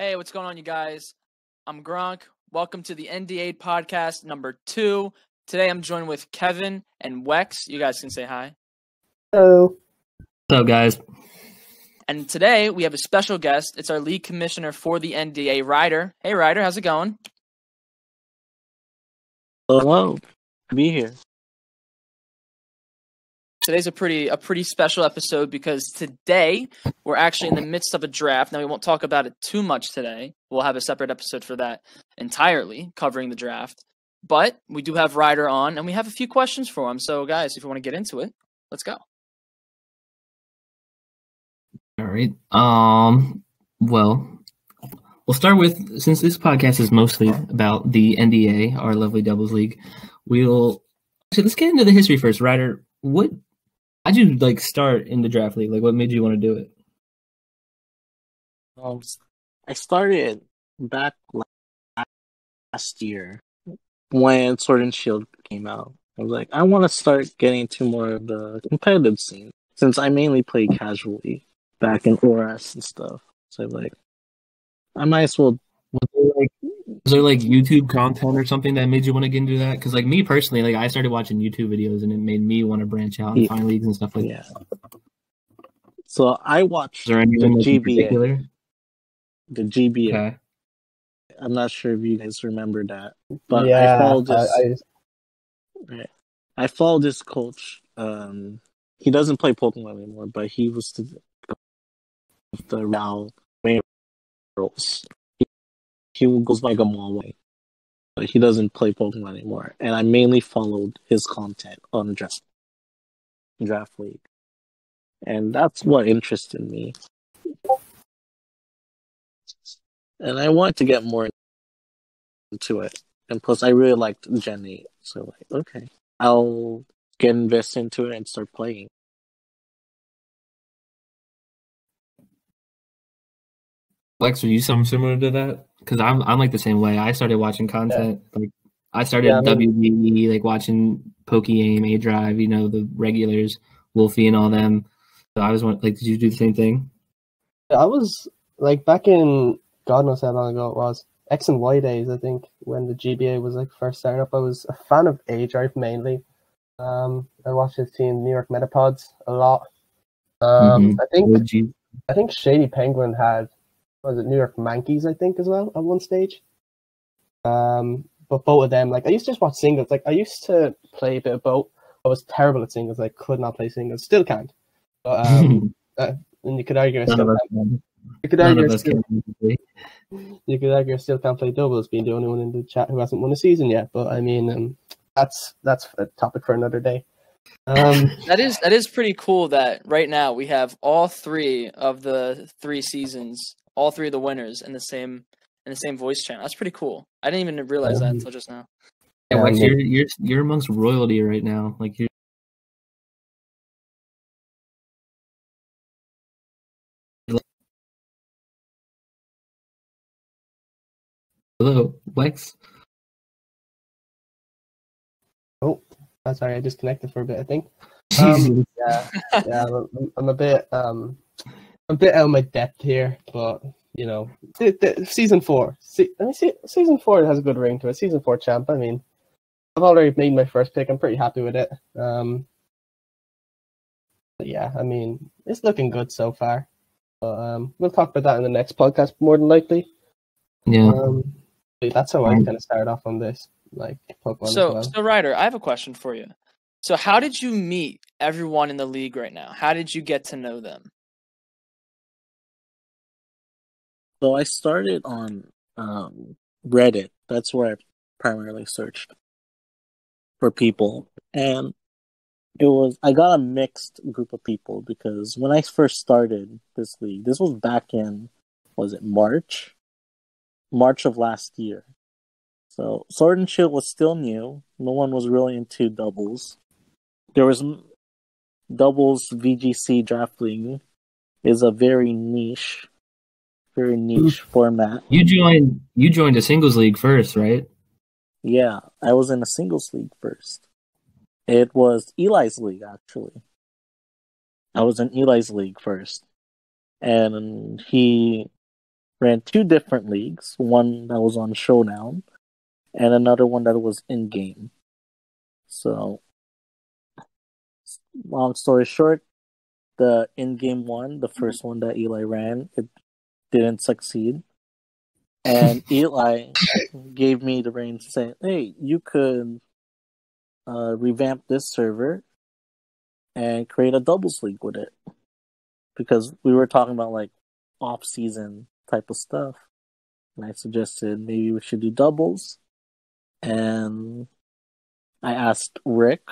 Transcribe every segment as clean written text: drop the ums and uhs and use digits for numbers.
Hey, what's going on, you guys? I'm Gronk. Welcome to the NDA podcast number 2. Today I'm joined with Kevin and Wex. You guys can say hi. Hello. What's up, guys? And today we have a special guest. It's our lead commissioner for the NDA, Ryder. Hey, Ryder, how's it going? Hello. Be here. Today's a pretty special episode because today we're actually in the midst of a draft. Now, we won't talk about it too much today. We'll have a separate episode for that entirely, covering the draft. But we do have Ryder on, and we have a few questions for him. So, guys, if you want to get into it, let's go. All right. Well, we'll start with, since this podcast is mostly about the NDA, our lovely doubles league, let's get into the history first. Ryder, how'd you start in the draft league? What made you want to do it? I started back last year when Sword and Shield came out. I was like, I want to start getting into more of the competitive scene since I mainly played casually back in ORS and stuff. So I might as well. Was there YouTube content or something that made you want to get into that? Because me personally, I started watching YouTube videos and it made me want to branch out and find leagues and stuff like that. So I watched the GBA. The GBA. Okay. I'm not sure if you guys remember that, but yeah, I followed this. I followed this coach. He doesn't play Pokemon anymore, but he was the Real roles. He goes by Gamalway, but he doesn't play Pokemon anymore. And I mainly followed his content on Draft League. And that's what interested me. And I wanted to get more into it. And plus, I really liked Gen 8. So, okay, I'll get invested into it and start playing. Lex, are you something similar to that? Because I'm the same way. I started watching content. I started WBE, watching PokeAim, A-Drive, the regulars, Wolfie and all them. So I was did you do the same thing? I was back in God knows how long ago it was. X and Y days, I think, when the GBA was first starting up. I was a fan of A-Drive mainly. I watched his team, New York Metapods, a lot. I think Shady Penguin had New York Mankeys, I think, as well at one stage. But both of them, I used to just watch singles. I used to play a bit of both. I was terrible at singles. I could not play singles. Still can't. But and you could argue I still can't. You could argue I still can't play doubles, being the only one in the chat who hasn't won a season yet. But I mean, that's a topic for another day. That is pretty cool that right now we have all 3 of the 3 seasons, all 3 of the winners in the same voice channel. That's pretty cool. I didn't even realize that until just now. Yeah, you're amongst royalty right now. You're. Hello, Lex. Oh, sorry, I disconnected for a bit, I think. I'm a bit out of my depth here, but season 4. Season 4 has a good ring to it. Season 4 champ. I mean, I've already made my first pick. I'm pretty happy with it. But yeah, I mean, it's looking good so far. But we'll talk about that in the next podcast, more than likely. Yeah. That's how I kind of started off on this, Pokemon as well. So Ryder, I have a question for you. So how did you meet everyone in the league right now? How did you get to know them? So I started on Reddit. That's where I primarily searched for people. And I got a mixed group of people because when I first started this league, this was back in, was it March? March of last year. So Sword and Shield was still new. No one was really into doubles. There was doubles VGC draft league is a very niche format. You joined a singles league first, right? Yeah, I was in a singles league first. It was Eli's league, actually. I was in Eli's league first. And he ran 2 different leagues. One that was on Showdown, and another one that was in game. So, long story short, the in-game one, the first one that Eli ran, it didn't succeed. And Eli gave me the reins saying, hey, you could revamp this server and create a doubles league with it. Because we were talking about like off-season type of stuff. And I suggested maybe we should do doubles. And I asked Rick,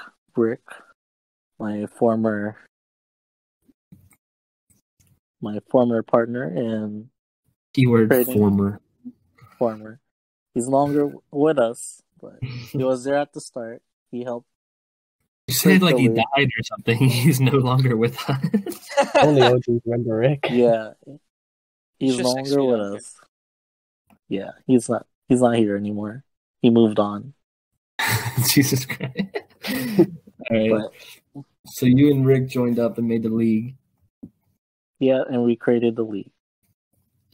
my former partner in Keyword trading. Former. He's longer with us, but he was there at the start. He helped. You said like he died or something. He's no longer with us. Only OGs remember Rick. Yeah, he's no longer with us. Yeah, he's not here anymore. He moved on. Jesus Christ. All right. But, so you and Rick joined up and made the league. Yeah, and we created the league.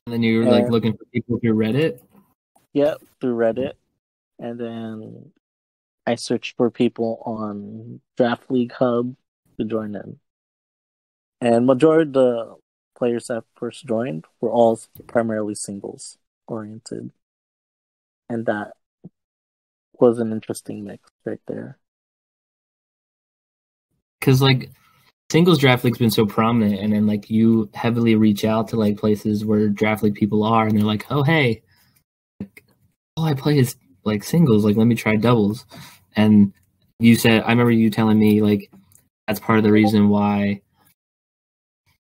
And then you were like looking for people through Reddit? Yeah, through Reddit. And then I searched for people on Draft League Hub to join in. And majority of the players that first joined were all primarily singles oriented. And that was an interesting mix right there. Because like singles draft league's been so prominent, and then like you heavily reach out to like places where draft league people are, and they're like, oh hey, like, all I play is like singles, like let me try doubles. And you said, I remember you telling me like that's part of the reason why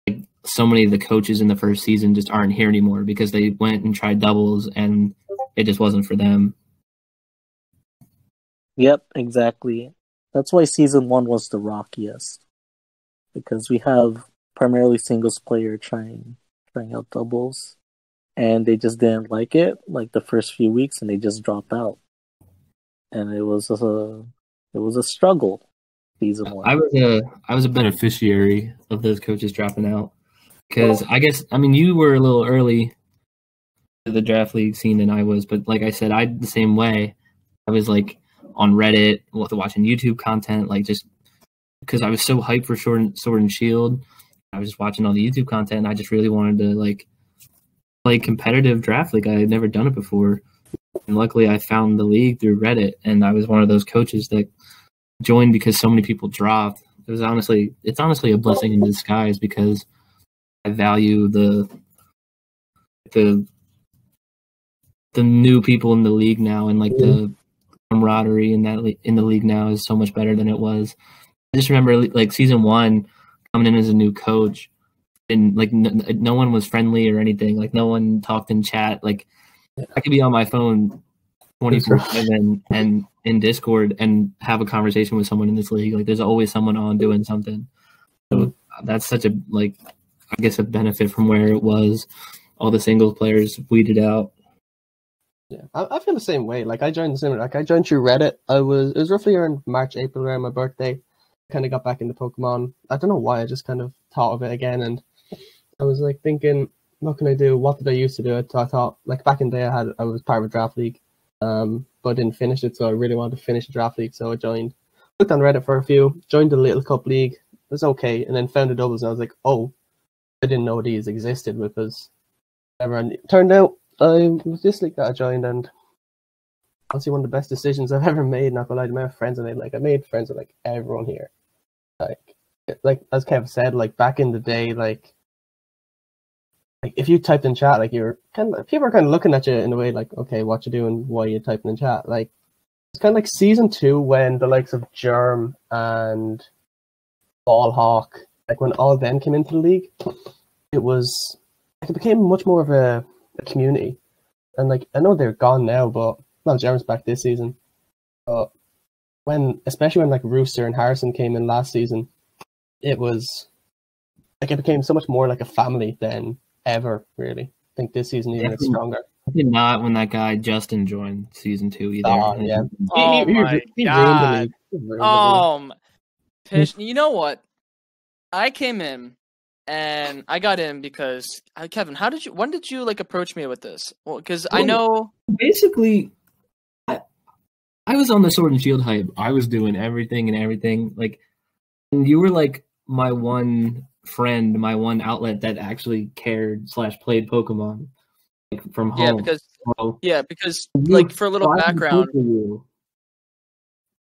like so many of the coaches in the first season just aren't here anymore, because they went and tried doubles and it just wasn't for them. Yep, exactly. That's why season 1 was the rockiest, because we have primarily singles player trying out doubles, and they just didn't like it like the first few weeks, and they just dropped out, and it was a struggle. Season 1. I was a beneficiary of those coaches dropping out, because I mean you were a little early to the draft league scene than I was, but like I said, I the same way. I was like on Reddit, watching YouTube content, like just because I was so hyped for Sword and Shield. I was just watching all the YouTube content, and I just really wanted to like play competitive draft league. I had never done it before, and luckily I found the league through Reddit, and I was one of those coaches that joined because so many people dropped. It's honestly a blessing in disguise, because I value the new people in the league now, and like the camaraderie in the league now is so much better than it was. I just remember like season 1 coming in as a new coach, and like no one was friendly or anything. Like no one talked in chat. Like I could be on my phone 24/7 and in Discord and have a conversation with someone in this league. Like there's always someone on doing something. So that's such a like I guess a benefit from where it was. All the singles players weeded out. Yeah, I feel the same way. Like I joined the same. Like I joined through Reddit. It was roughly around March, April, around my birthday. Kind of got back into Pokemon. I don't know why. I just kind of thought of it again, and I was like thinking, what can I do? What did I used to do? So I thought, like back in the day, I was part of a draft league, but I didn't finish it. So I really wanted to finish the draft league. So I joined. Looked on Reddit for a few. Joined the Little Cup League. It was okay, and then found the doubles. And I was like, oh, I didn't know these existed, because everyone turned out. I was just like that I joined, and honestly one of the best decisions I've ever made. Not gonna lie, to my friends, and I made friends with like everyone here. Like as Kev said, like back in the day, like if you typed in chat, like you're people are kind of looking at you in a way like, okay, what you doing? Why are you typing in chat? Like it's kind of like season 2 when the likes of Germ and Ballhawk, like when all of them came into the league, it was like it became much more of a community. And like I know they're gone now, but well, Jerem's back this season. But especially when like Rooster and Harrison came in last season, it was like it became so much more like a family than ever. Really, I think this season even it's stronger. Did not when that guy Justin joined season 2 either. Oh yeah, Oh my god! Ruined the league. You know what? I came in and I got in because Kevin, when did you like approach me with this? Well, because I know basically, I was on the Sword and Shield hype. I was doing everything, like, and you were like my one friend, my one outlet that actually cared / played Pokemon, like, from home. Because like for a little background.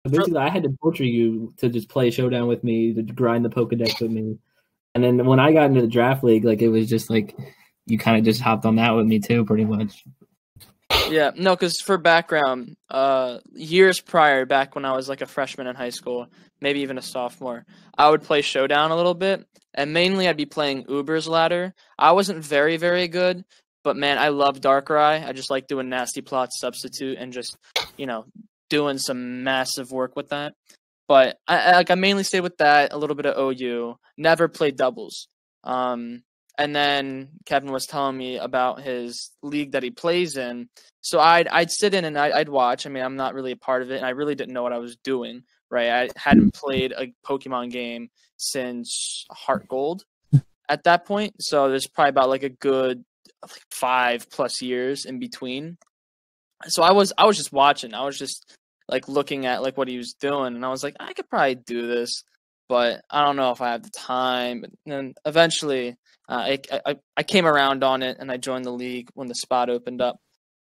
Basically, I had to torture you to just play Showdown with me, to grind the Pokedex with me. And then when I got into the draft league, like, it was just like you kind of just hopped on that with me too, pretty much. Yeah, no, because for background, years prior, back when I was like a freshman in high school, maybe even a sophomore, I would play Showdown a little bit, and mainly I'd be playing Uber's Ladder. I wasn't very, very good, but man, I love Darkrai. I just like doing nasty plot substitute and just, doing some massive work with that. But I mainly stayed with that, a little bit of OU, never played doubles. And then Kevin was telling me about his league that he plays in. So I'd sit in and I'd watch. I mean, I'm not really a part of it, and I really didn't know what I was doing, right? I hadn't played a Pokemon game since Heart Gold at that point. So there's probably about like a good 5+ years in between. So I was just watching. I was just like looking at like what he was doing, and I was like, I could probably do this, but I don't know if I have the time. And then eventually, I came around on it, and I joined the league when the spot opened up,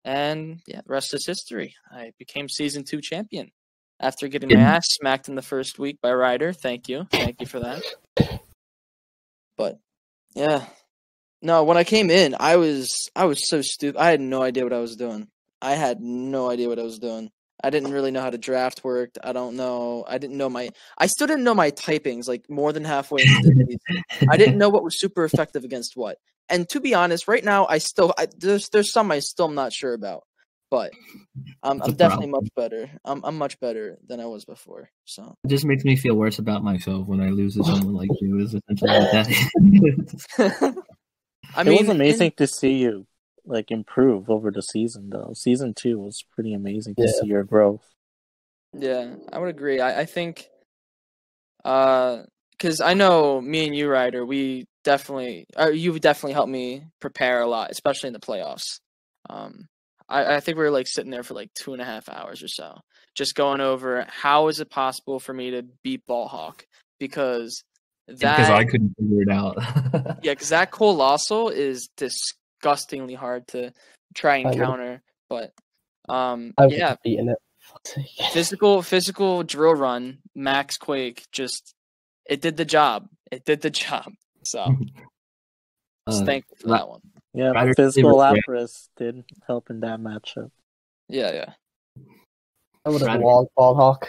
and yeah, the rest is history. I became Season 2 champion after getting my ass smacked in the first week by Ryder. Thank you for that. But yeah, no, when I came in, I was so stupid. I had no idea what I was doing. I didn't really know how to draft worked. I still didn't know my typings like more than halfway into the season. I didn't know what was super effective against what. And to be honest, right now there's some I still am not sure about. But I'm definitely much better. I'm much better than I was before. So it just makes me feel worse about myself when I lose to someone like you. Is essentially what that. It was amazing to see you like improve over the season, though. Season 2 was pretty amazing to see your growth. Yeah, I would agree. I think, because I know me and you, Ryder, you've definitely helped me prepare a lot, especially in the playoffs. I think we were like sitting there for like 2.5 hours or so, just going over how is it possible for me to beat Ballhawk, because I couldn't figure it out. Yeah, because that Colossal is disgustingly hard to try and counter, but yeah, beating it. physical drill run, Max Quake, it did the job. So just thankful for that one. Yeah, physical Lapras did help in that matchup. Yeah. I would have walled Ballhawk.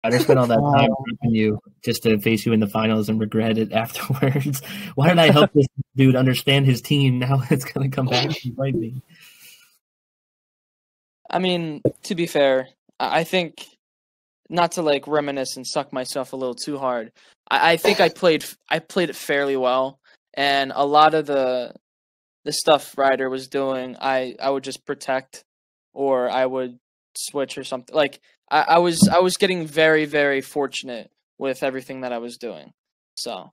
I just spent all that time prepping you just to face you in the finals and regret it afterwards. Why did I help this dude understand his team? Now it's going to come back and bite me. I mean, to be fair, I think, not to like reminisce and suck myself a little too hard, I think I played it fairly well, and a lot of the stuff Ryder was doing, I would just protect, or I would switch or something. Like I was getting very, very fortunate with everything that I was doing. So,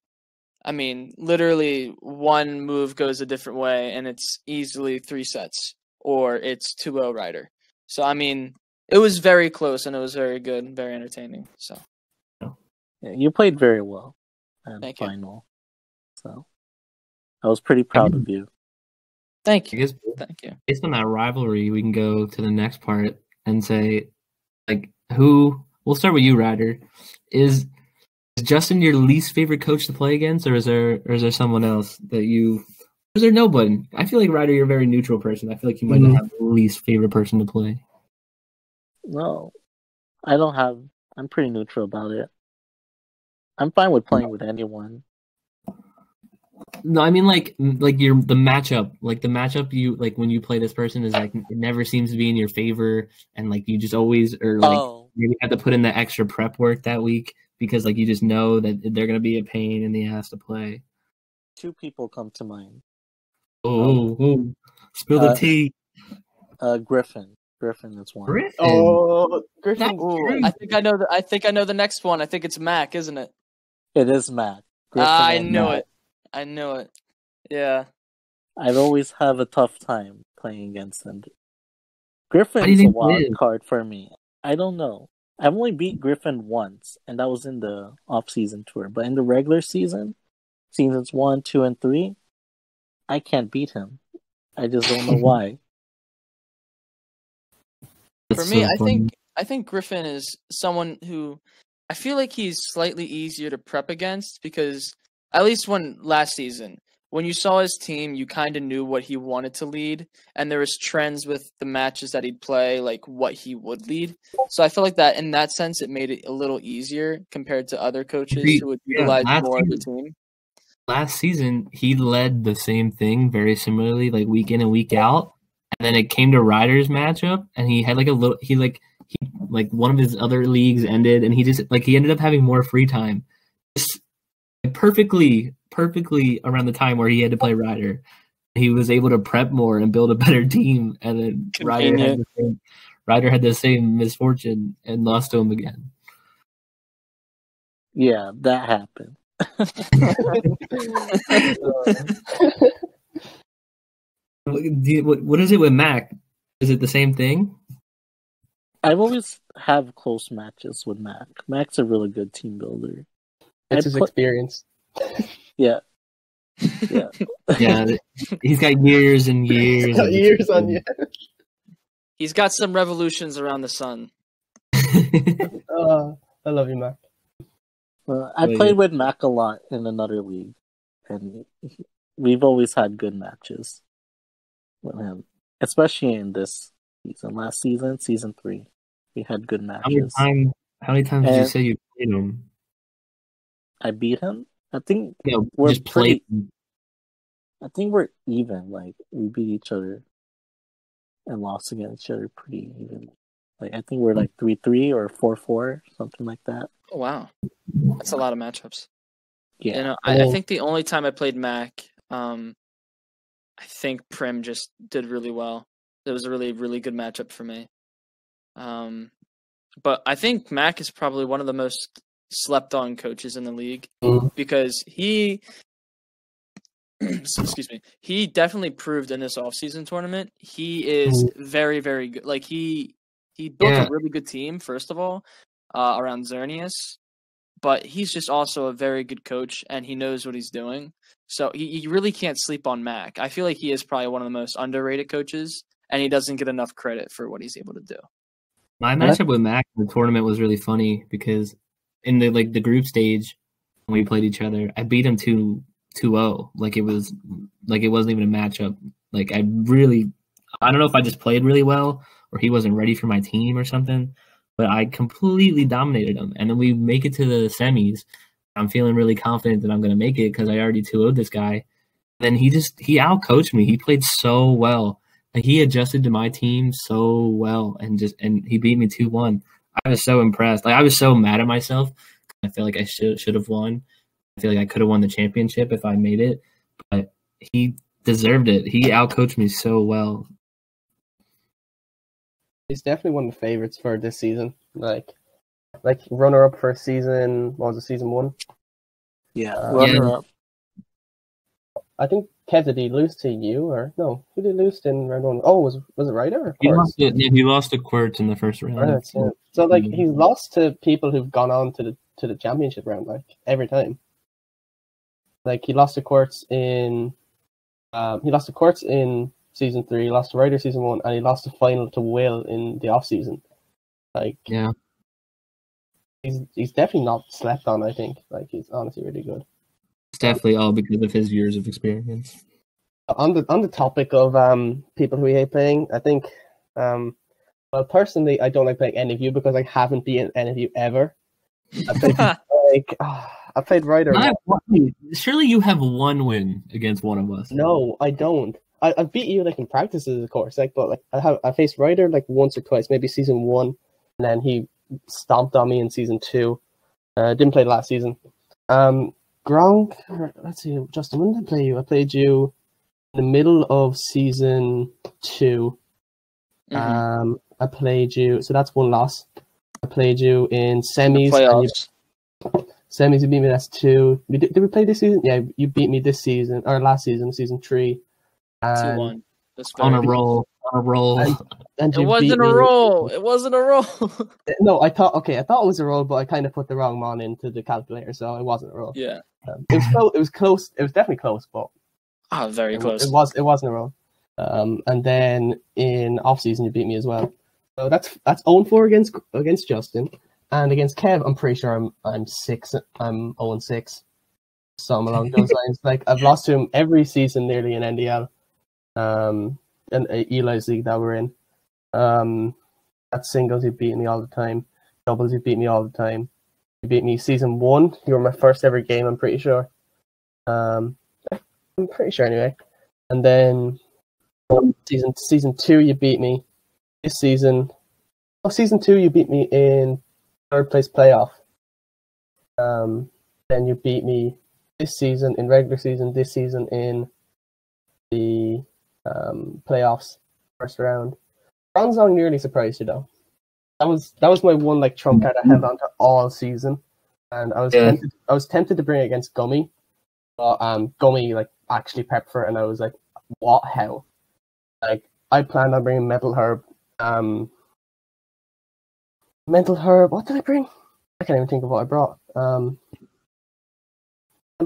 I mean, literally one move goes a different way, and it's easily 3 sets, or it's 2-0 Ryder. So, I mean, it was very close, and it was very good and very entertaining. So, yeah, you played very well in the final. So, I was pretty proud of you. Thank you. Thank you. Based on that rivalry, we can go to the next part and say, like, we'll start with you, Ryder. Is Justin your least favorite coach to play against, or is there someone else that is there nobody? I feel like, Ryder, you're a very neutral person. I feel like you might not have the least favorite person to play. No, I don't have. I'm pretty neutral about it. I'm fine with playing with anyone. No, I mean like the matchup. Like the matchup you like when you play this person is like it never seems to be in your favor, and like you just always maybe have to put in the extra prep work that week because like you just know that they're gonna be a pain in the ass to play. 2 people come to mind. Spill the tea. Griffin is one. Griffin. I think I know the next one. I think it's Mac, isn't it? It is Mac. I and knew Matt. it. I knew it. Yeah. I'd always have a tough time playing against them. How do you Griffin's a think it wild is? card for me. I don't know. I've only beat Griffin once, and that was in the off-season tour. But in the regular season, seasons 1, 2, and 3, I can't beat him. I just don't know why. For That's me, so funny. I think Griffin is someone who I feel like he's slightly easier to prep against because at least last season, when you saw his team, you kind of knew what he wanted to lead, and there was trends with the matches that he'd play, like what he would lead. So I feel like that in that sense, it made it a little easier compared to other coaches Agreed. who would Yeah, utilize more of the team. last season he led the same thing very similarly, like week in and week out. And then it came to Ryder's matchup, and he had like a little. He one of his other leagues ended, and he ended up having more free time, just perfectly around the time where he had to play Ryder. He was able to prep more and build a better team, and then Ryder had the same misfortune and lost to him again. Yeah, that happened. What is it with Mac? Is it the same thing? I've always have close matches with Mac. Mac's a really good team builder. It's his experience. Yeah. Yeah. Yeah, he's got years and years. Years on you. He's got some revolutions around the sun. I love you, Mac. I played with Mac a lot in another league, and we've always had good matches with him, especially in this season. Last season, season 3, we had good matches. How many times did you say you played him? I beat him. I think we're just played. I think we're even. Like we beat each other and lost against each other pretty even. Like I think we're like 3-3 or 4-4, something like that. Oh, wow, that's a lot of matchups. Yeah, You know, I think the only time I played Mac, I think Prim just did really well. It was a really, really good matchup for me. But I think Mac is probably one of the most slept-on coaches in the league because he, excuse me, he definitely proved in this off-season tournament he is very, very good. Like he built a really good team first of all around Xerneas, but he's just also a very good coach and he knows what he's doing. So you really can't sleep on Mac. I feel like he is probably one of the most underrated coaches, and he doesn't get enough credit for what he's able to do. My matchup with Mac in the tournament was really funny because in the group stage when we played each other, I beat him 2-0. Like it wasn't even a matchup. Like I don't know if I just played really well or he wasn't ready for my team or something, but I completely dominated him. And then we make it to the semis. I'm feeling really confident that I'm going to make it because I already 2-0'd this guy. Then he outcoached me. He played so well. Like he adjusted to my team so well and he beat me 2-1. I was so impressed. Like I was so mad at myself. I feel like I should have won. I feel like I could have won the championship if I made it, but he deserved it. He outcoached me so well. He's definitely one of the favorites for this season. Like runner-up for season, what was it, season 1? Yeah, runner-up. I think, Kev, did he lose to you, or no? Who did he lose in round 1? Oh, was it Ryder? He lost to Quirts in the first round. Right, yeah. So, like, he's lost to people who've gone on to the championship round, like, every time. Like, he lost to Quirts in season 3, he lost to Ryder season 1, and he lost the final to Will in the off season. Like, yeah, he's definitely not slept on. I think, like, he's honestly really good. It's definitely all because of his years of experience. On the topic of people who we hate playing, I think, well, personally, I don't like playing any of you because I haven't beaten any of you ever. I played Ryder. Surely you have one win against one of us. No, I don't. I beat you like in practices, of course. Like, but like I faced Ryder like once or twice, maybe season 1, and then he stomped on me in season 2. Didn't play last season. Gronk, let's see, Justin, when did I play you? I played you in the middle of season 2. I played you, so that's one loss. I played you in semis. Semis, you beat me. That's 2. Did we play this season? Yeah, you beat me this season or last season, season 3. 2-1. On a roll. And It you wasn't beat a me. roll. It wasn't a roll. No, I thought it was a roll, but I kind of put the wrong mon into the calculator, so it wasn't a roll. Yeah. It was close. It was close. It was definitely close, but Very close. It wasn't a roll. And then in off season you beat me as well. So that's 0-4 against Justin, and against Kev, I'm pretty sure I'm 6. I'm 0-6. Something along those lines. Like I've lost to him every season nearly in NDL, and Eli's league that we're in. At singles you beat me all the time. Doubles you beat me all the time. You beat me season 1. You were my first ever game. I'm pretty sure. I'm pretty sure anyway. And then season 2 you beat me. This season, season 2 you beat me in 3rd place playoff. Then you beat me this season in regular season. This season in the playoffs, first round. Bronzong nearly surprised you though. That was my one like trump card I held on to all season, and I was tempted to bring it against Gummy, but Gummy like actually prepped for it, and I was like, what? How? Like I planned on bringing Mental Herb. What did I bring? I can't even think of what I brought. Mental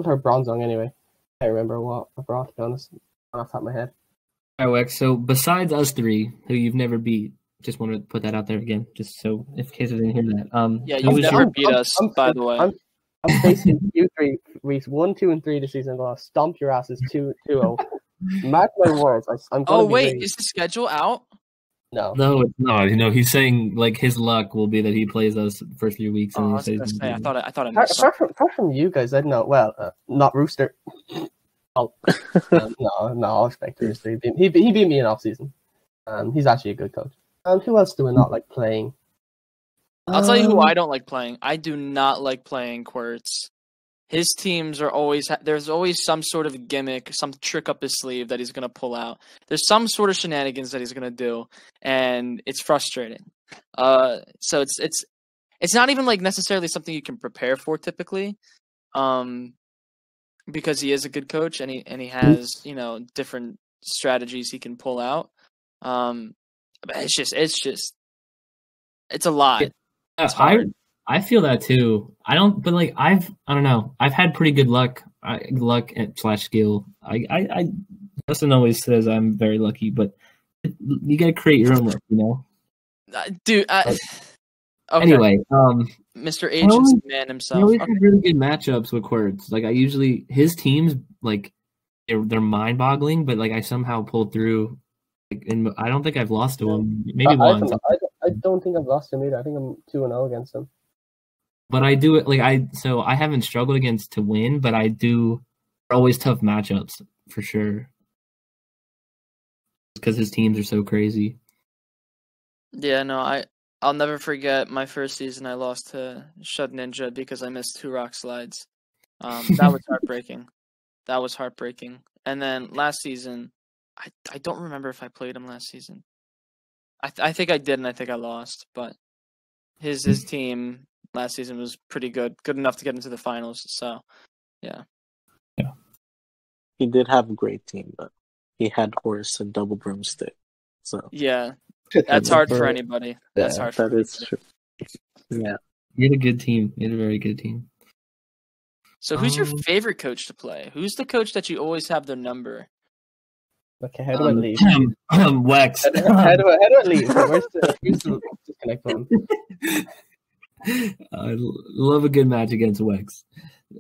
Herb Bronzong anyway. I can't remember what I brought, to be honest, off the top of my head. All right, Wex, so besides us 3, who you've never beat, just want to put that out there again, just so in case I didn't hear that. Yeah, you've never beat us, by the way. I'm facing you 3 weeks 1, 2, and 3 this season. I'm gonna stomp your asses 2-0. Mark my words. I'm gonna be ready. Is the schedule out? No. No, it's not. You know, he's saying like his luck will be that he plays us the first 3 weeks. And I was gonna say, I thought I missed apart from you guys, I know. Well, not Rooster. No, I'll expect Rooster. He beat me in off season. He's actually a good coach. Who else do I not like playing? I'll tell you who I don't like playing. I do not like playing Quirts. His teams are always there's always some sort of gimmick, some trick up his sleeve that he's gonna pull out. There's some sort of shenanigans that he's gonna do, and it's frustrating. So it's not even like necessarily something you can prepare for typically, because he is a good coach and he has different strategies he can pull out. But it's a lot. It's hard. I feel that too. I don't know. I've had pretty good luck. Luck / skill. Justin always says I'm very lucky, but you gotta create your own luck, Dude. Okay. Anyway, Mr. Agent's the man himself. I always have really good matchups with Quirts. Like his teams, like they're mind-boggling, but like I somehow pulled through. And I don't think I've lost to him. Maybe once. I don't think I've lost him either. I think I'm 2-0 against him. But I do it so I haven't struggled against to win, but I do always tough matchups for sure. Because his teams are so crazy. Yeah, no, I'll never forget my first season I lost to Shud Ninja because I missed 2 rock slides. That was heartbreaking. And then last season, I don't remember if I played him last season. I think I did, and I think I lost. But his team last season was pretty good enough to get into the finals. So, yeah. He did have a great team, but he had horse and double broomstick. So yeah, that's hard for anybody. That's hard. That is true. Yeah, he had a good team. He had a very good team. So, who's your favorite coach to play? Who's the coach that you always have their number? Okay, how do I leave? Wex. How do I leave? Where's the disconnect button? I love a good match against Wex.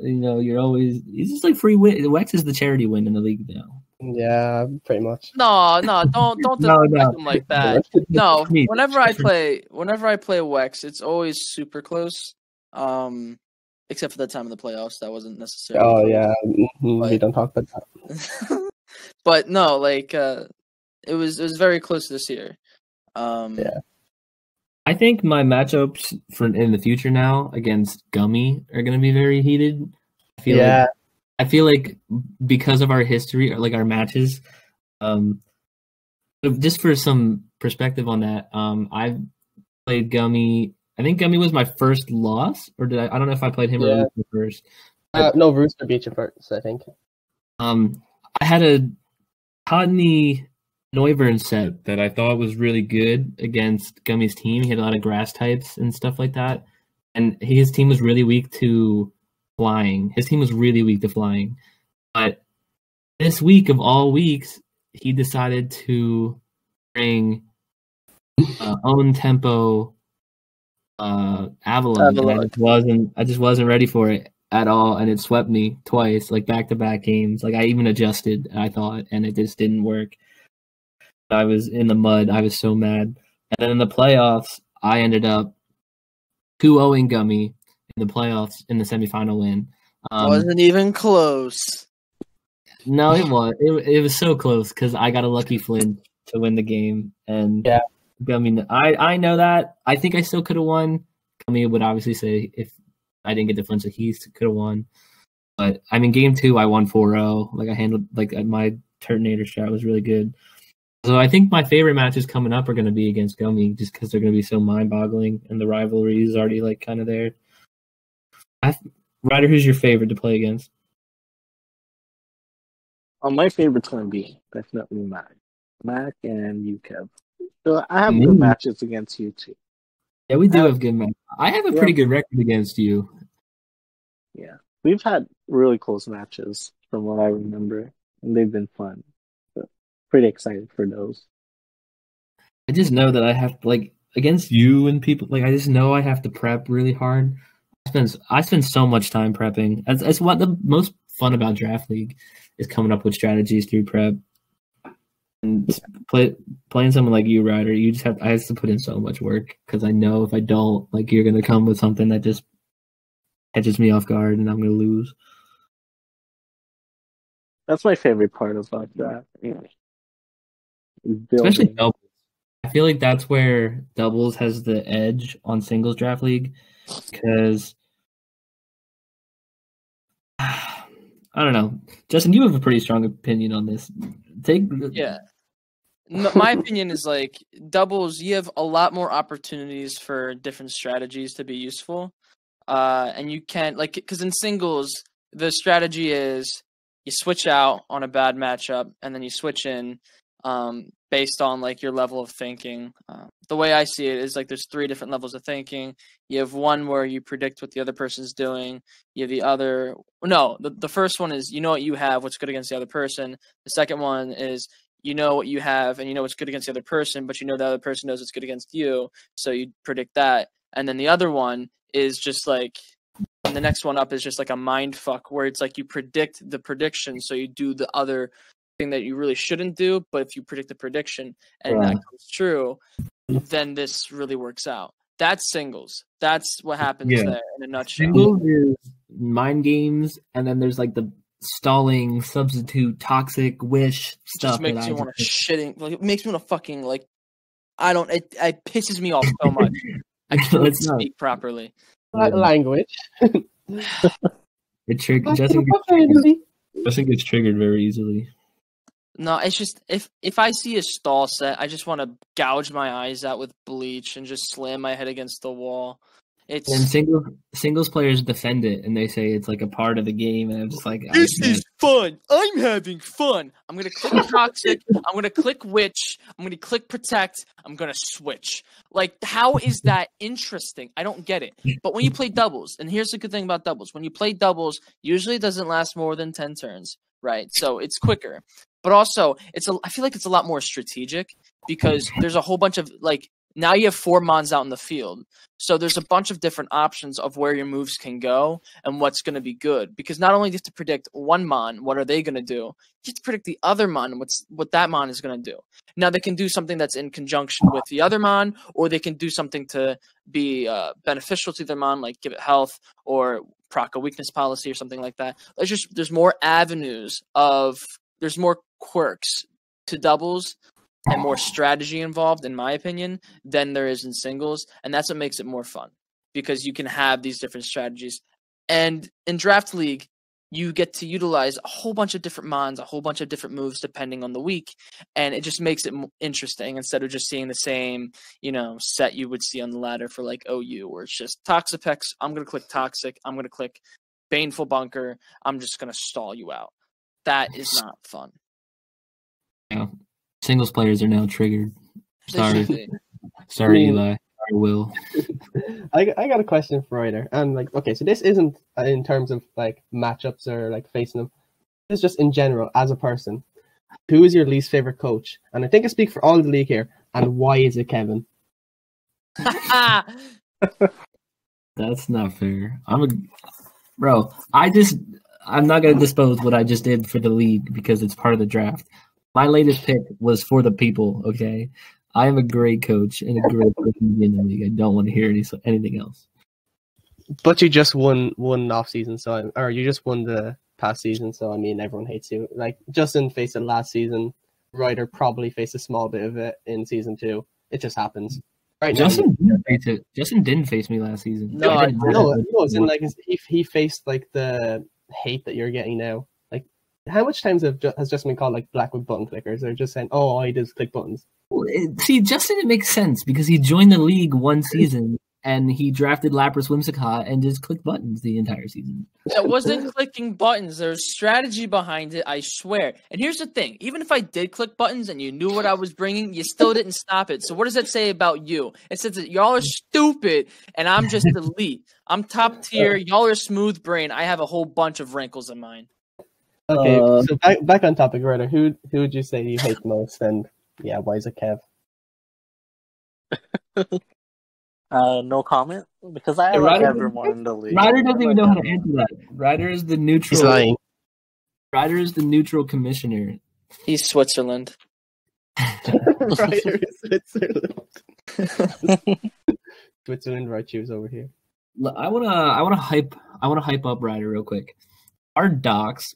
He's just like free win. Wex is the charity win in the league now. Yeah, pretty much. No, don't defend him like that. No, whenever I play Wex, it's always super close. Except for the time of the playoffs, that wasn't necessarily. Oh yeah, we don't talk about that. But no, it was very close this year. Yeah. I think my matchups in the future now against Gummy are going to be very heated. I feel like because of our history, or like our matches, just for some perspective on that, I've played Gummy I think Gummy was my first loss, or did I don't know if I played him or Rooster first. No, Rooster beat you first, I think. I had a Codney Noivern set that I thought was really good against Gummy's team. He had a lot of grass types and stuff like that. And his team was really weak to flying. But this week of all weeks, he decided to bring own tempo Avalon. And I just wasn't ready for it at all, and it swept me twice, like back-to-back games. Like I even adjusted, I thought, and it just didn't work. I was in the mud. I was so mad. And then in the playoffs, I ended up 2-0ing Gummy in the playoffs in the semifinal win. Wasn't even close. No, it was. It was so close because I got a lucky flinch to win the game, and Gummy. I know that. I think I still could have won. Gummy would obviously say if I didn't get the flinch that he could have won. But I mean, game 2, I won 4-0. Like I handled my Turtonator strat was really good. So I think my favorite matches coming up are going to be against Gummy, just because they're going to be so mind-boggling, and the rivalry is already like kind of there. Ryder, who's your favorite to play against? My favorite's going to be definitely Mac and you, Kev. So I have good matches against you too. Yeah, we do have good matches. I have a pretty good record against you. Yeah, we've had really close matches from what I remember, and they've been fun. Pretty excited for those. I just know that I have against you and people I just know I have to prep really hard. I spend so much time prepping. That's what the most fun about Draft League is, coming up with strategies through prep. And playing someone like you, Ryder, I have to put in so much work because I know if I don't, you're gonna come with something that just catches me off guard and I'm gonna lose. That's my favorite part about that. Especially doubles. I feel like that's where doubles has the edge on singles Draft League because I don't know. Justin, you have a pretty strong opinion on this. My opinion is doubles, you have a lot more opportunities for different strategies to be useful. And you can't because in singles, the strategy is you switch out on a bad matchup and then you switch in based on your level of thinking. The way I see it is there's 3 different levels of thinking. You have one where you predict what the other person's doing. You have the first one is you know what you have, what's good against the other person. The second one is you know what you have and you know what's good against the other person, but you know the other person knows what's good against you, so you predict that. And then the other one is just and the next one up is just a mind fuck where it's you predict the prediction, so you do the other thing that you really shouldn't do, but if you predict the prediction and that comes true, then this really works out. That's singles. That's what happens there in a nutshell. Singles is mind games, and then there's the stalling, substitute, toxic, wish stuff. It just makes me want to shitting. It makes me want to fucking it pisses me off so much. I can't speak properly. Language. Justin gets triggered very easily. No, it's just if I see a stall set, I just want to gouge my eyes out with bleach and just slam my head against the wall. And singles players defend it and they say it's a part of the game, and I'm just this is fun. I'm having fun. I'm gonna click toxic. I'm gonna click witch. I'm gonna click protect. I'm gonna switch. How is that interesting? I don't get it. But when you play doubles, and here's the good thing about doubles: when you play doubles, usually it doesn't last more than 10 turns, right? So it's quicker. But also, I feel like it's a lot more strategic because there's a whole bunch of now you have 4 mons out in the field. So there's a bunch of different options of where your moves can go and what's going to be good. Because not only do you have to predict one mon, what are they going to do, you have to predict the other mon, what that mon is going to do. Now they can do something that's in conjunction with the other mon, or they can do something to be beneficial to their mon, like give it health or proc a weakness policy or something like that. There's more avenues there's more quirks to doubles and more strategy involved, in my opinion, than there is in singles. And that's what makes it more fun because you can have these different strategies. And in Draft League, you get to utilize a whole bunch of different mons, a whole bunch of different moves depending on the week, and it just makes it interesting instead of just seeing the same, set you would see on the ladder for like OU, where it's just Toxapex. I'm gonna click Toxic. I'm gonna click Baneful Bunker. I'm just gonna stall you out. That is not fun. Yeah. Singles players are now triggered. Sorry, Eli. I will. I got a question for Ryder. And okay, so this isn't in terms of like matchups or like facing them. It's just in general as a person. Who is your least favorite coach? And I think I speak for all the league here. And why is it Kevin? That's not fair. I'm not gonna dispose what I just did for the league because it's part of the draft. My latest pick was for the people. Okay. I am a great coach and a great person in the league. I don't want to hear anything else. But you just won off season, or you just won the past season, so I mean everyone hates you. Like Justin faced it last season. Ryder probably faced a small bit of it in season 2. It just happens. Right Justin didn't face me last season. No, it's in like he faced like the hate that you're getting now. Like how much times has Justin been called like Blackwood button clickers? They're just saying, "Oh, all he does is click buttons." See, Justin, it makes sense because he joined the league one season and he drafted Lapras Whimsicott and just clicked buttons the entire season. That wasn't clicking buttons. There's strategy behind it, I swear. And here's the thing. Even if I did click buttons and you knew what I was bringing, you still didn't stop it. So what does that say about you? It says that y'all are stupid and I'm just elite. I'm top tier. Y'all are smooth brain. I have a whole bunch of wrinkles in mine. Okay, so back on topic, Ryder. Who would you say you hate most? And yeah, why is it Kev? No comment because I like everyone in the league. Ryder doesn't even know how to answer that. Ryder is the neutral. He's lying. Ryder is the neutral commissioner. He's Switzerland. Ryder is Switzerland. Switzerland virtues over here. I wanna hype up Ryder real quick. Our docs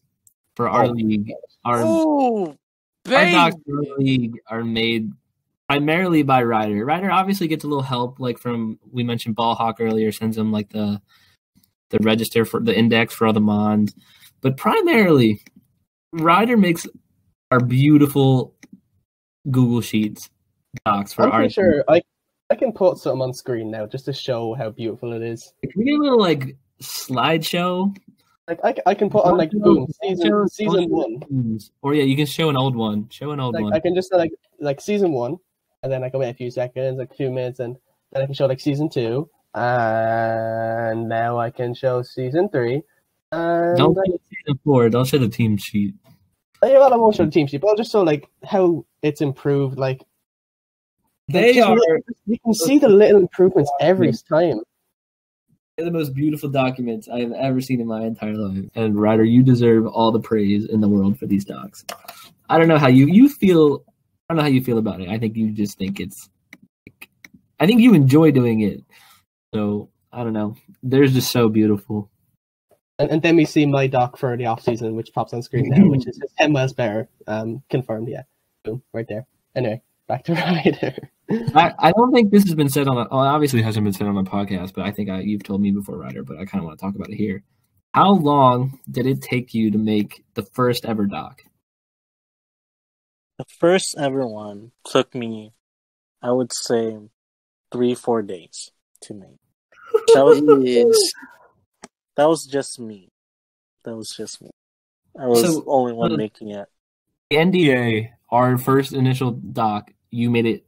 for our league are made primarily by Ryder. Ryder obviously gets a little help, like from we mentioned Ballhawk earlier, sends him like the register for the index for all the mons. But primarily, Ryder makes our beautiful Google Sheets docs for I'm our pretty sure I can put something on screen now just to show how beautiful it is. Can we get a little like slideshow? Like I can put on like boom season 1. Or yeah, you can show an old one. I can just like season 1, and then I can wait a few seconds, like a few minutes, and then I can show like season 2, and now I can show season 3. And don't show season 4. Don't show the team sheet. I won't show the team sheet, but I'll just show like how it's improved. Like you can see the little improvements every time. They're the most beautiful documents I have ever seen in my entire life. And Ryder, you deserve all the praise in the world for these docs. I don't know how you feel. I don't know how you feel about it. I think you just think I think you enjoy doing it. So I don't know. They're just so beautiful. And then we see my doc for the off season, which pops on screen now, which is 10 miles better. Confirmed, yeah. Boom, right there. Anyway, back to Ryder. I don't think this has been said on. Obviously, it hasn't been said on my podcast, but I think you've told me before, Ryder. But I kind of want to talk about it here. How long did it take you to make the first ever doc? The first ever one took me, I would say, 3-4 days to make. That was just me. I was the only one making it. The NDA, our first initial doc, you made it.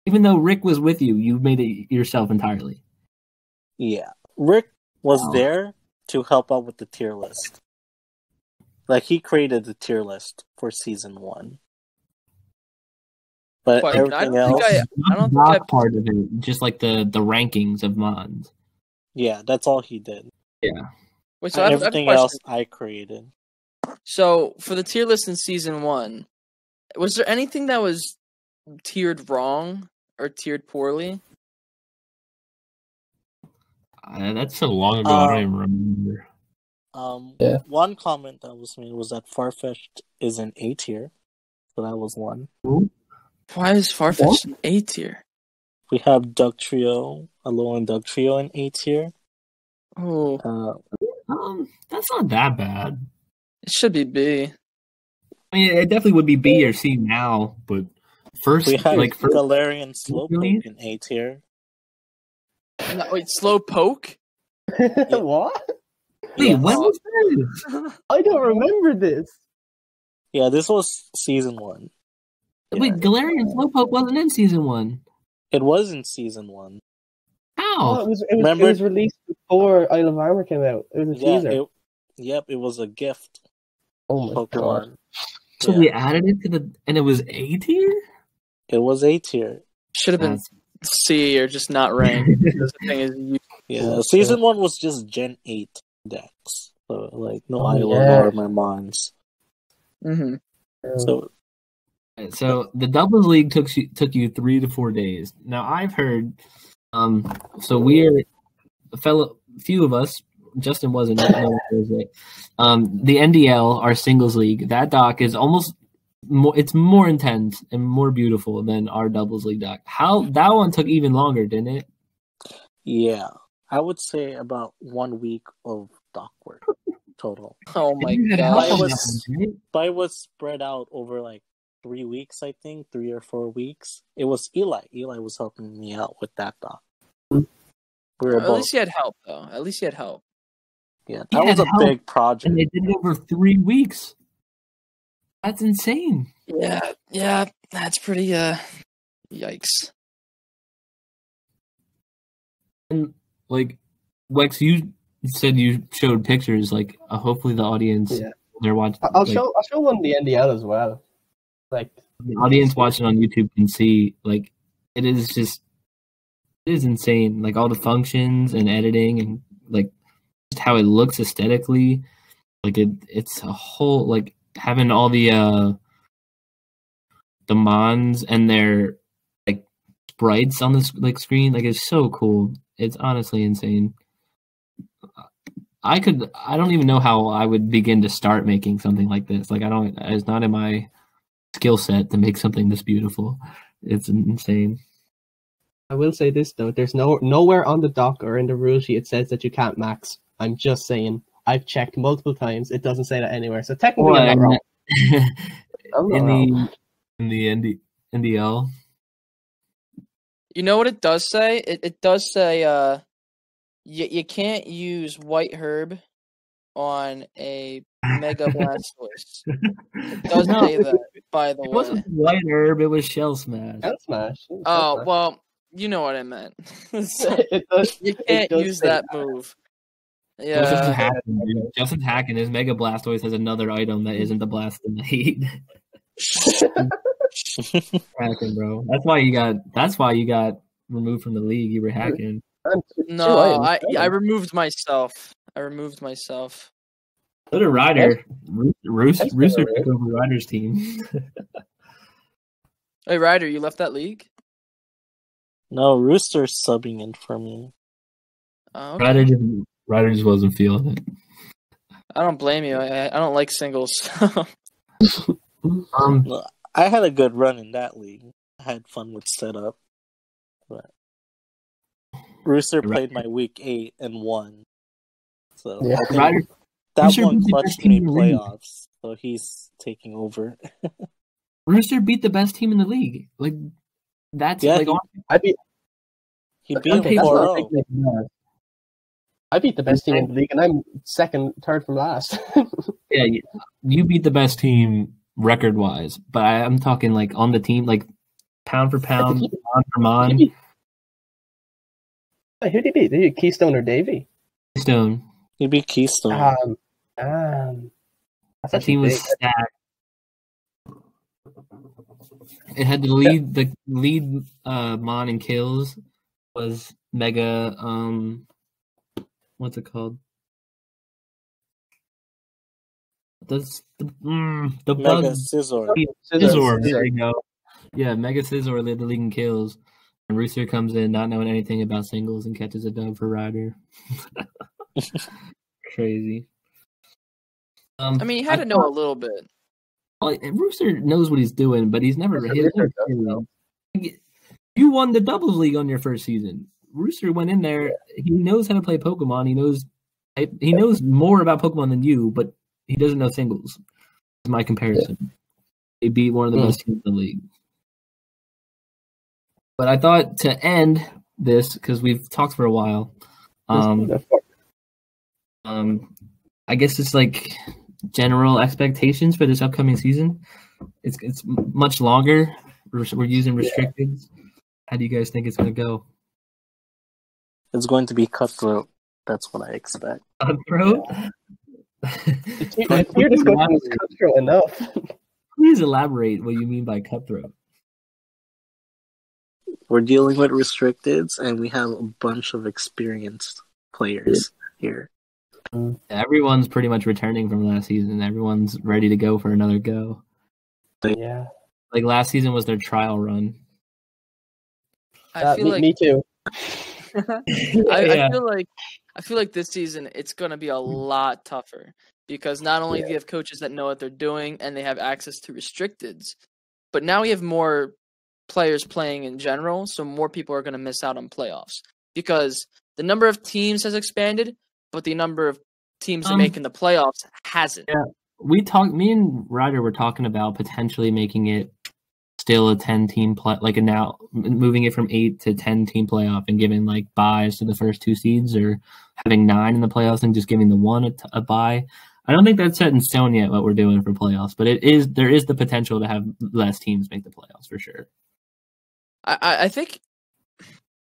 Even though Rick was with you, you made it yourself entirely. Yeah. Rick was there to help out with the tier list. Like, he created the tier list for season 1. But everything else... I don't think I... part of it, just like the rankings of mons. Yeah, that's all he did. Yeah. Wait, so everything else I created. So, for the tier list in season 1, was there anything that was tiered wrong or tiered poorly? That's so long ago, I don't even remember. One comment that was made was that Farfetch'd is an A tier. So that was one. Why is Farfetch'd an A tier? We have Dugtrio, Alolan Dugtrio in A tier. Oh. That's not that bad. It should be B. I mean, it definitely would be B or C now, but first, We had first Galarian Slowpoke in A tier. No, wait, Slowpoke? What? Wait, Yes. when was this? I don't remember this. Yeah, this was season 1. Wait, Yeah. Galarian Slowpoke wasn't in season 1. It was in season 1. How? It Remember- was released before Isle of Armor came out. It was a teaser. It was a gift. Oh my god. Pokemon. So Yeah. we added it to the, and it was A tier? It was A tier. Should have been That's- C or just not ranked. Because the thing is, Yeah, season 1 was just Gen 8 decks. So, like, no Isle yeah. or Mons. Mhm. So, So the doubles league took you 3 to 4 days. Now I've heard, so we're few of us. Justin wasn't. No one was it. The NDL, our singles league, that doc is almost more. It's more intense and more beautiful than our doubles league doc. How that one took even longer, didn't it? yeah. I would say about 1 week of doc work total. Oh my You had god. help on It that was- one, right? But it was spread out over like 3 weeks, I think, 3 or 4 weeks. It was Eli. Eli was helping me out with that doc. We were At both. least you had help, though. At least you had help. Yeah, He that was had a help, big project. And they did it over 3 weeks. That's insane. Yeah, that's pretty, yikes. And like Lex, you said you showed pictures. Like, hopefully the audience Yeah. they're watching. I'll like, show one of the NDL as well. Like the audience watching on YouTube can see. Like, it is insane. Like all the functions and editing and like just how it looks aesthetically. Like it's a whole like having all the Mons and their like sprites on this like screen. Like it's so cool. It's honestly insane. I don't even know how I would begin to start making something like this. Like it's not in my skill set to make something this beautiful. It's insane. I will say this though, there's nowhere on the doc or in the rule sheet it says that you can't max. I'm just saying. I've checked multiple times. It doesn't say that anywhere. So technically I'm not wrong. I'm not wrong. in the NDL. You know what it does say? It does say, you can't use White Herb on a Mega Blastoise. It does No. say that, by the It way. wasn't White Herb, it was Shell Smash. Shell Smash. Oh, well, you know what I meant. So, It does, you it can't does use say that move. Justin's Yeah. hacking, dude. Justin's hacking. His Mega Blastoise has another item that isn't the Blast in the Heat. Hacking, bro. That's why you got removed from the league. You were hacking. And two No, items. I removed myself. So So did Ryder. Rooster That's never took over Ryder's team. Hey, Ryder, you left that league? No, Rooster's subbing in for me. Oh, okay. Ryder just wasn't feeling it. I don't blame you. I don't like singles. I had a good run in that league. I had fun with setup. But Rooster played my week 8 and won. So Yeah. I think Ryder, that Rooster one beat the clutched best team me in the league. playoffs. So he's taking over. Rooster beat the best team in the league. Like that's Yeah, like I beat He beat okay, him that's not a 4-0. big deal. I beat the best team in the league, and I'm third from last. yeah, you beat the best team record wise, but I'm talking like on the team, like pound for pound, mon for mon. Who did he beat? Did he beat Keystone or Davey? Stone. He beat Keystone. That's That actually team was big. stacked. It had the lead mon and kills was Mega what's it called? The Mega bug Scizor. Scizor. There you go. Yeah, Mega Scizor led the league in kills. And Rooster comes in not knowing anything about singles and catches a dub for Ryder. Crazy. I mean, you had to know a little bit. Like, Rooster knows what he's doing, but he's never hit. Rooster does know. You won the doubles league on your first season. Rooster went in there. He knows how to play Pokemon. He knows more about Pokemon than you, but He doesn't know singles. Is my comparison. Yeah. They beat one of the best teams in the league. But I thought to end this, because we've talked for a while, I guess it's like general expectations for this upcoming season. It's much longer. We're using restricteds. How do you guys think it's going to go? It's going to be cutthroat. That's what I expect. Cutthroat? Your discussion is cutthroat enough. Please elaborate what you mean by cutthroat. We're dealing with restricteds, and we have a bunch of experienced players here. Everyone's pretty much returning from last season. Everyone's ready to go for another go. Yeah. Like last season was their trial run. I feel like me too. I feel like this season it's going to be a lot tougher because not only do you have coaches that know what they're doing and they have access to restricteds, but now we have more players playing in general, so more people are going to miss out on playoffs because the number of teams has expanded, but the number of teams that make in the playoffs hasn't. Yeah, me and Ryder were talking about potentially making it still a 10-team play, like now moving it from 8 to 10-team playoff and giving like buys to the first 2 seeds, or having 9 in the playoffs and just giving the one a bye. I don't think that's set in stone yet what we're doing for playoffs, but there is the potential to have less teams make the playoffs for sure. I think,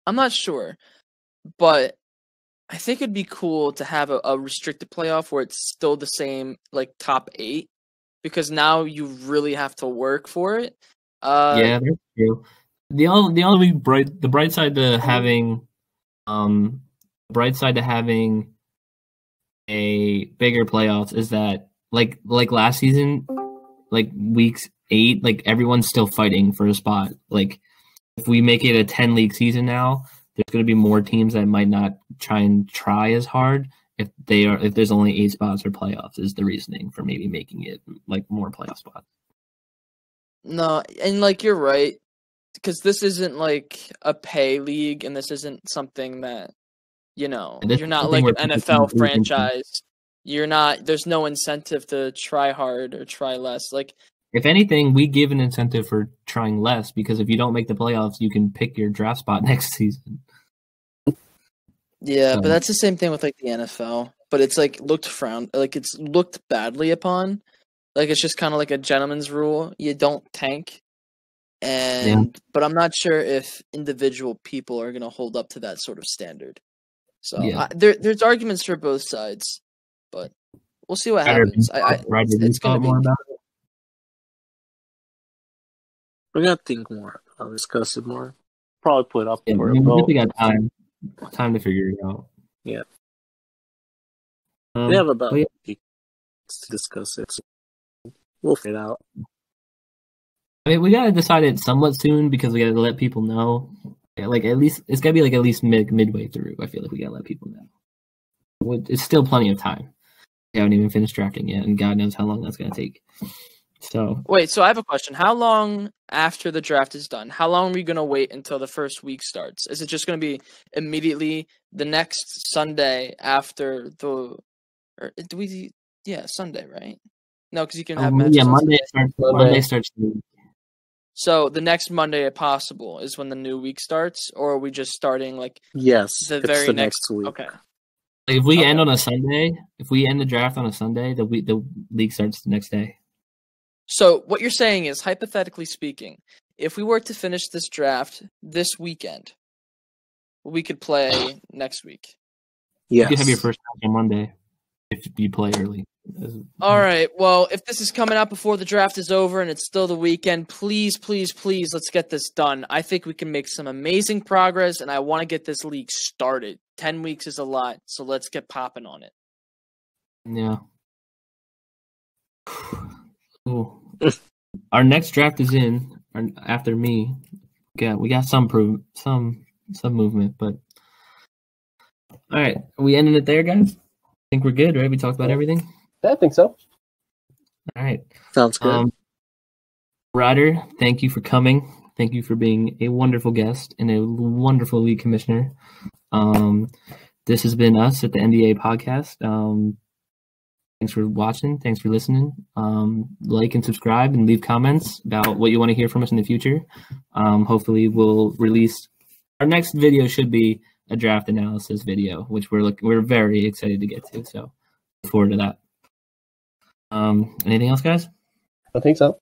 I'm not sure, but I think it'd be cool to have a restricted playoff where it's still the same, like top 8, because now you really have to work for it. Yeah, that's true. The bright side to having a bigger playoffs is that like last season, like weeks 8, like everyone's still fighting for a spot. Like if we make it a 10-league season now, there's going to be more teams that might not try as hard if there's only 8 spots for playoffs. Is the reasoning for maybe making it like more playoff spots. No, and like you're right, because this isn't like a pay league, and this isn't something that you're not like an NFL franchise. There's no incentive to try hard or try less. Like, if anything, we give an incentive for trying less, because if you don't make the playoffs, you can pick your draft spot next season. Yeah, but that's the same thing with like the NFL. But it's like it's looked badly upon. Like it's just kind of like a gentleman's rule. You don't tank. But I'm not sure if individual people are going to hold up to that sort of standard. So there's arguments for both sides, but we'll see what happens. It's going to be. We're going to think more. I'll discuss it more. Probably put it up for a vote. We got time to figure it out. Yeah. We have about weeks to discuss it. So we'll figure it out. I mean, we got to decide it somewhat soon because we got to let people know. Like at least it's got to be like at least midway through. I feel like we got to let people know. It's still plenty of time. We haven't even finished drafting yet, and God knows how long that's going to take. So wait, so I have a question. How long after the draft is done? How long are we going to wait until the first week starts? Is it just going to be immediately the next Sunday after Sunday, right? No, because you can have matches. Yeah, Monday starts the week. So the next Monday, if possible, is when the new week starts, or are we just starting like the very next week? Okay. Like if we end on a Sunday, if we end the draft on a Sunday, the league starts the next day. So what you're saying is, hypothetically speaking, if we were to finish this draft this weekend, we could play next week. Yes. You could have your first match on Monday if you play early. All right. Well, if this is coming out before the draft is over and it's still the weekend, please, let's get this done. I think we can make some amazing progress, and I want to get this league started. 10 weeks is a lot, so let's get popping on it. Yeah. Cool. Our next draft is in after me. Yeah, we got some movement, but all right. Are we ending it there, guys? I think we're good, right? We talked about everything. I think so. All right. Sounds good. Ryder, thank you for coming. Thank you for being a wonderful guest and a wonderful league commissioner. This has been us at the NDA podcast. Thanks for watching. Thanks for listening. Like and subscribe and leave comments about what you want to hear from us in the future. Hopefully, we'll release our next video. Should be a draft analysis video, which we're very excited to get to. So, look forward to that. Anything else, guys? I think so.